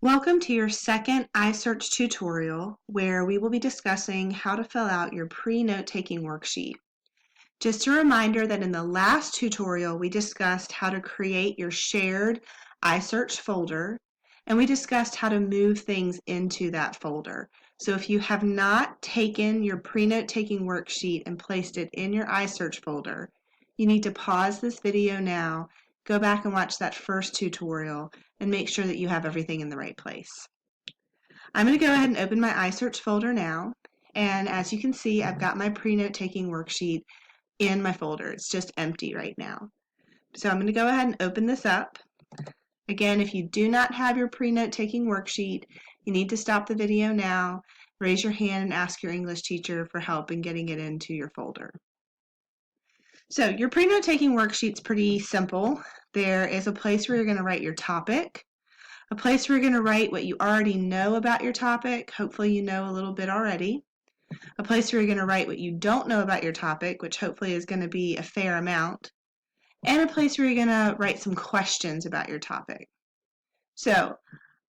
Welcome to your second iSearch tutorial, where we will be discussing how to fill out your pre-note-taking worksheet. Just a reminder that in the last tutorial, we discussed how to create your shared iSearch folder, and we discussed how to move things into that folder. So if you have not taken your pre-note-taking worksheet and placed it in your iSearch folder, you need to pause this video now, go back and watch that first tutorial, and make sure that you have everything in the right place. I'm going to go ahead and open my iSearch folder now, and as you can see, I've got my pre-note-taking worksheet in my folder. It's just empty right now. So I'm going to go ahead and open this up. Again, if you do not have your pre-note-taking worksheet, you need to stop the video now, raise your hand, and ask your English teacher for help in getting it into your folder. So your pre-note-taking worksheet's pretty simple. There is a place where you're going to write your topic, a place where you're going to write what you already know about your topic. Hopefully you know a little bit already. A place where you're going to write what you don't know about your topic, which hopefully is going to be a fair amount. And a place where you're going to write some questions about your topic. So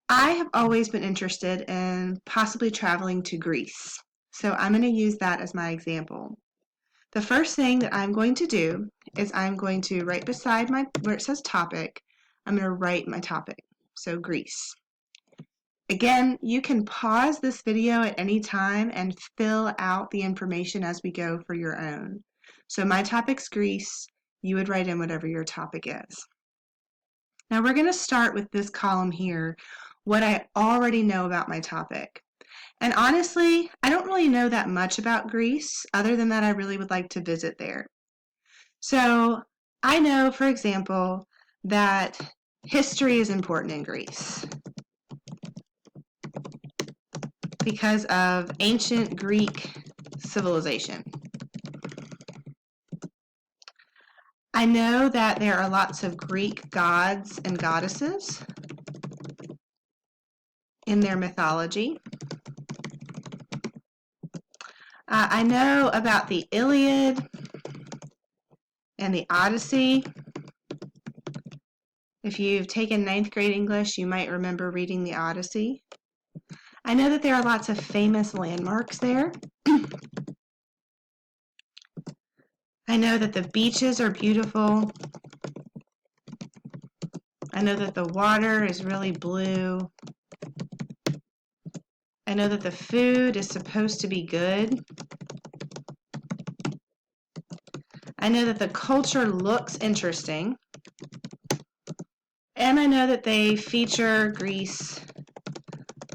I have always been interested in possibly traveling to Greece. So I'm going to use that as my example. The first thing that I'm going to do is I'm going to, right beside where it says topic, I'm going to write my topic. So Greece. Again, you can pause this video at any time and fill out the information as we go for your own. So my topic's Greece. You would write in whatever your topic is. Now we're going to start with this column here, what I already know about my topic. And honestly, I don't really know that much about Greece, other than that I really would like to visit there. So I know, for example, that history is important in Greece because of ancient Greek civilization. I know that there are lots of Greek gods and goddesses in their mythology. I know about the Iliad and the Odyssey. If you've taken 9th grade English, you might remember reading the Odyssey. I know that there are lots of famous landmarks there. I know that the beaches are beautiful. I know that the water is really blue. I know that the food is supposed to be good. I know that the culture looks interesting. And I know that they feature Greece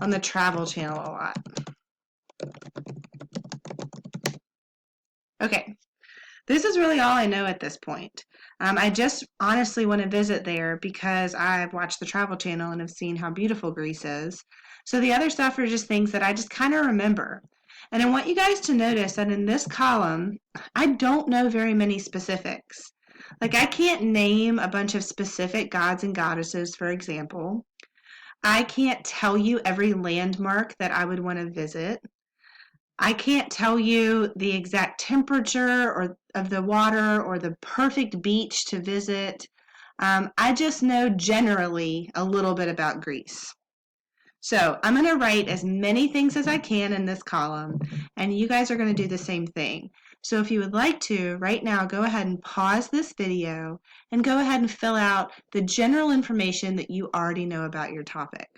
on the Travel Channel a lot. Okay, this is really all I know at this point. I just honestly want to visit there because I've watched the Travel Channel and have seen how beautiful Greece is. So the other stuff are just things that I just kind of remember. And I want you guys to notice that in this column, I don't know very many specifics. Like I can't name a bunch of specific gods and goddesses, for example. I can't tell you every landmark that I would want to visit. I can't tell you the exact temperature of the water or the perfect beach to visit. I just know generally a little bit about Greece. So I'm going to write as many things as I can in this column, and you guys are going to do the same thing. So if you would like to, right now, go ahead and pause this video and go ahead and fill out the general information that you already know about your topic.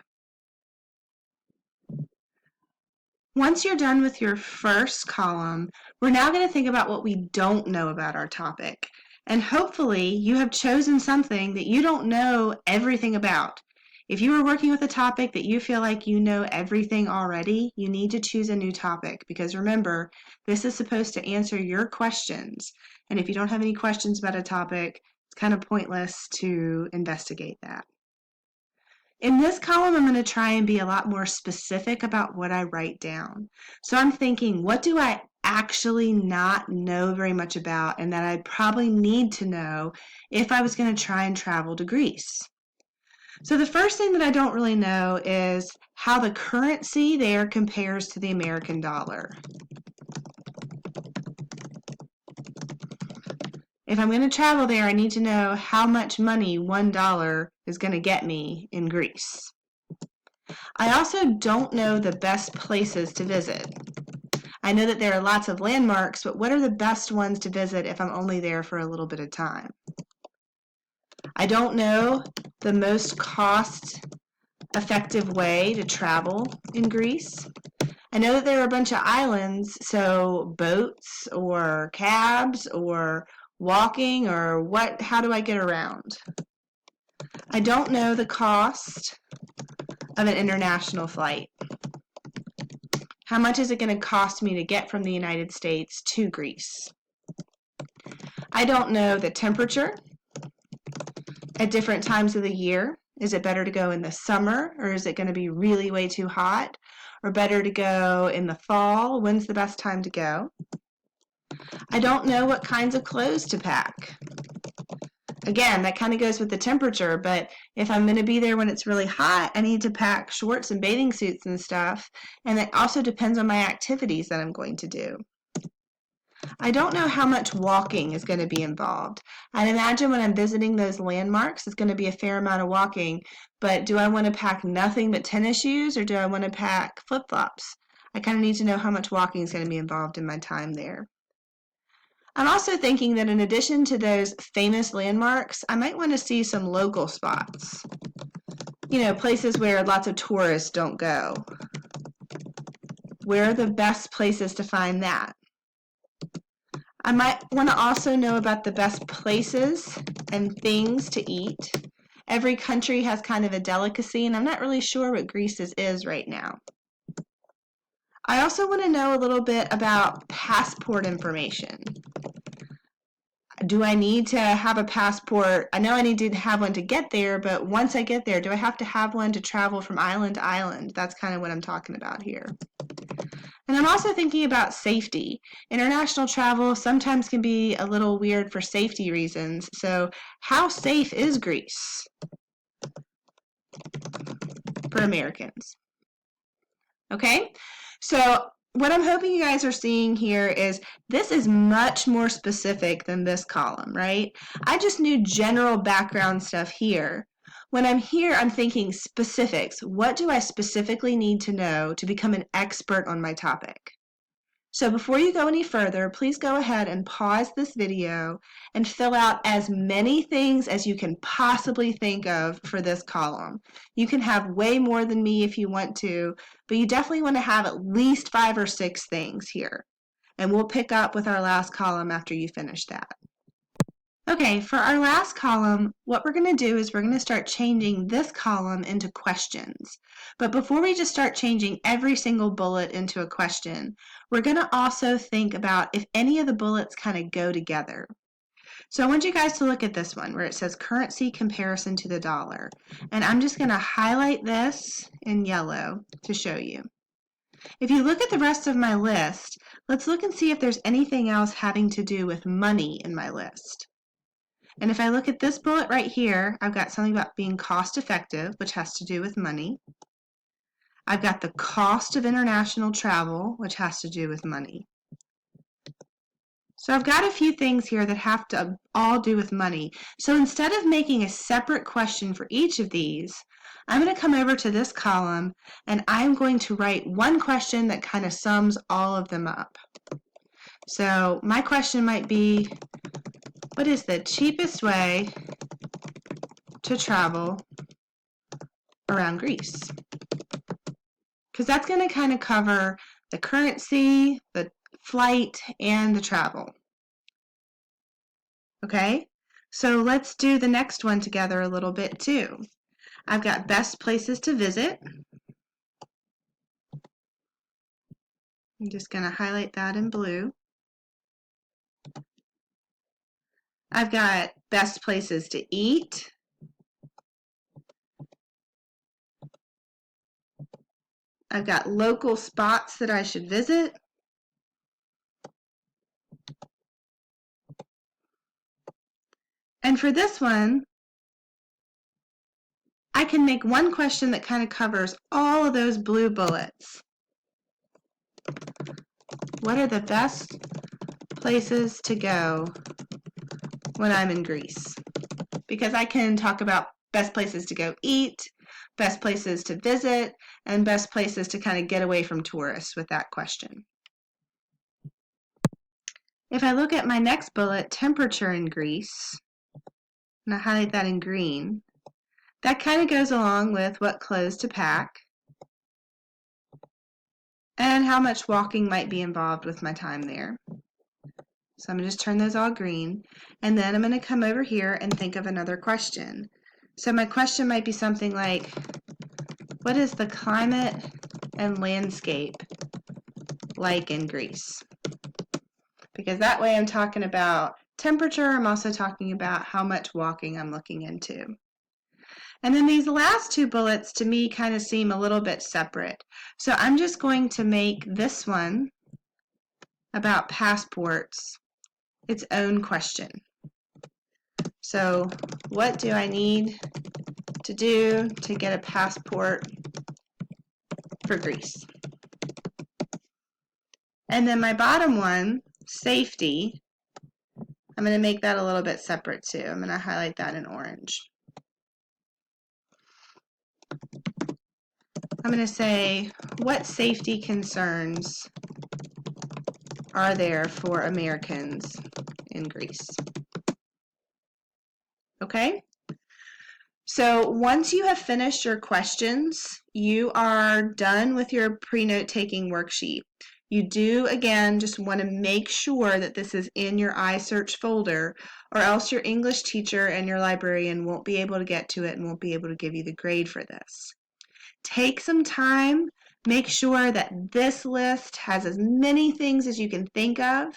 Once you're done with your first column, we're now going to think about what we don't know about our topic. And hopefully you have chosen something that you don't know everything about. If you are working with a topic that you feel like you know everything already, you need to choose a new topic because remember, this is supposed to answer your questions. And if you don't have any questions about a topic, it's kind of pointless to investigate that. In this column, I'm going to try and be a lot more specific about what I write down. So I'm thinking, what do I actually not know very much about and that I'd probably need to know if I was going to try and travel to Greece? So the first thing that I don't really know is how the currency there compares to the American dollar. If I'm going to travel there, I need to know how much money $1 is going to get me in Greece. I also don't know the best places to visit. I know that there are lots of landmarks, but what are the best ones to visit if I'm only there for a little bit of time? I don't know the most cost-effective way to travel in Greece. I know that there are a bunch of islands, so boats or cabs or walking or how do I get around? I don't know the cost of an international flight. How much is it going to cost me to get from the United States to Greece? I don't know the temperature at different times of the year. Is it better to go in the summer, or is it going to be really way too hot? Or better to go in the fall? When's the best time to go? I don't know what kinds of clothes to pack. Again, that kind of goes with the temperature, but if I'm going to be there when it's really hot, I need to pack shorts and bathing suits and stuff, and it also depends on my activities that I'm going to do. I don't know how much walking is going to be involved. I'd imagine when I'm visiting those landmarks, it's going to be a fair amount of walking, but do I want to pack nothing but tennis shoes, or do I want to pack flip-flops? I kind of need to know how much walking is going to be involved in my time there. I'm also thinking that in addition to those famous landmarks, I might want to see some local spots. You know, places where lots of tourists don't go. Where are the best places to find that? I might want to also know about the best places and things to eat. Every country has kind of a delicacy, and I'm not really sure what Greece's is right now. I also want to know a little bit about passport information. Do I need to have a passport? I know I need to have one to get there, but once I get there, do I have to have one to travel from island to island? That's kind of what I'm talking about here. And I'm also thinking about safety. International travel sometimes can be a little weird for safety reasons. So how safe is Greece for Americans? Okay, so what I'm hoping you guys are seeing here is this is much more specific than this column, right? I just knew general background stuff here. When I'm here, I'm thinking specifics. What do I specifically need to know to become an expert on my topic? So before you go any further, please go ahead and pause this video and fill out as many things as you can possibly think of for this column. You can have way more than me if you want to, but you definitely want to have at least 5 or 6 things here. And we'll pick up with our last column after you finish that. Okay, for our last column, what we're going to do is we're going to start changing this column into questions. But before we just start changing every single bullet into a question, we're going to also think about if any of the bullets kind of go together. So I want you guys to look at this one where it says currency comparison to the dollar. And I'm just going to highlight this in yellow to show you. If you look at the rest of my list, let's look and see if there's anything else having to do with money in my list. And if I look at this bullet right here, I've got something about being cost effective, which has to do with money. I've got the cost of international travel, which has to do with money. So I've got a few things here that have to all do with money. So instead of making a separate question for each of these, I'm going to come over to this column and I'm going to write one question that kind of sums all of them up. So my question might be, what is the cheapest way to travel around Greece? Because that's going to kind of cover the currency, the flight, and the travel. Okay, so let's do the next one together a little bit too. I've got best places to visit. I'm just going to highlight that in blue. I've got best places to eat. I've got local spots that I should visit. And for this one, I can make one question that kind of covers all of those blue bullets. What are the best places to go when I'm in Greece? Because I can talk about best places to go eat, best places to visit, and best places to kind of get away from tourists with that question. If I look at my next bullet, temperature in Greece, and I highlight that in green, that kind of goes along with what clothes to pack and how much walking might be involved with my time there. So I'm going to just turn those all green, and then I'm going to come over here and think of another question. So my question might be something like, what is the climate and landscape like in Greece? Because that way I'm talking about temperature, I'm also talking about how much walking I'm looking into. And then these last two bullets to me kind of seem a little bit separate. So I'm just going to make this one about passports its own question. So what do I need to do to get a passport for Greece? And then my bottom one, safety, I'm going to make that a little bit separate too. I'm going to highlight that in orange. I'm going to say, what safety concerns are there for Americans in Greece? Okay? So once you have finished your questions, you are done with your pre-note taking worksheet. You do, again, just want to make sure that this is in your iSearch folder, or else your English teacher and your librarian won't be able to get to it and won't be able to give you the grade for this. Take some time, make sure that this list has as many things as you can think of,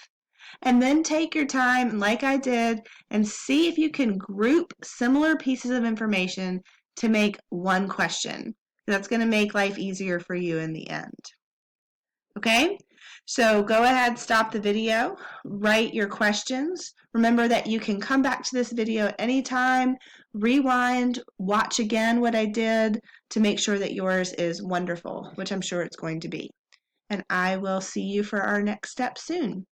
and then take your time, like I did, and see if you can group similar pieces of information to make one question. That's going to make life easier for you in the end. Okay? So go ahead, stop the video, write your questions. Remember that you can come back to this video at any time, rewind, watch again what I did to make sure that yours is wonderful, which I'm sure it's going to be. And I will see you for our next step soon.